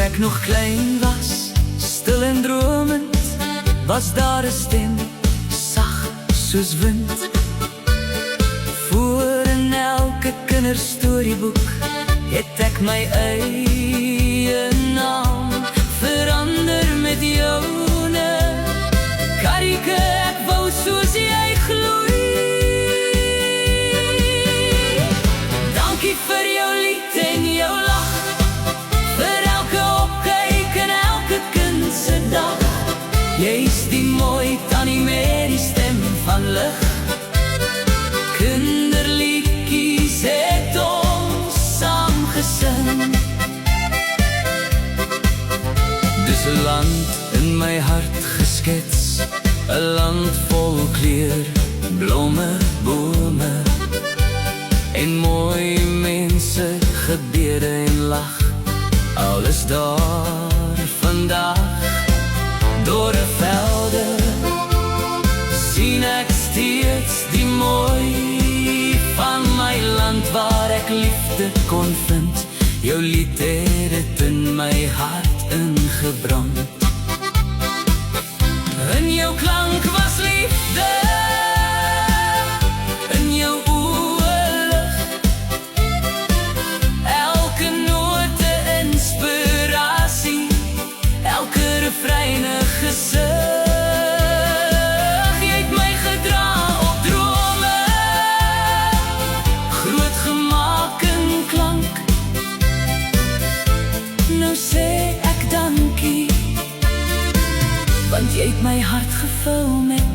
ek nog klein was, stil en dromend, was daar 'n stem, sag soos wind. Voor in elke kinderstorieboek het ek my eie naam verander met joune. Karike, ek wou soos jy gloei. Dankie vir jou lied en jou lag, vir elke opkyk en elke kind se dag. Jy's die mooi tannie met die stem van lig. Kinderliedjies het ons saam gesing. Dis 'n land in my hart geskets, 'n land vol kleur, blomme, bome en mooi mense, gebede en lag. Alles daar vandag, deur 'n velde sien ek steeds die mooi van my land waar ek liefde kon vind. Jou lied het dit in my hart ingebrand. In jou klank was liefde, in jou oë lig, elke note inspirasie, elke refrein 'n gesig. Jy het my gedra op drome, groot gemaak in klank. Nou sê ek dankie, want jy het my hart gevul met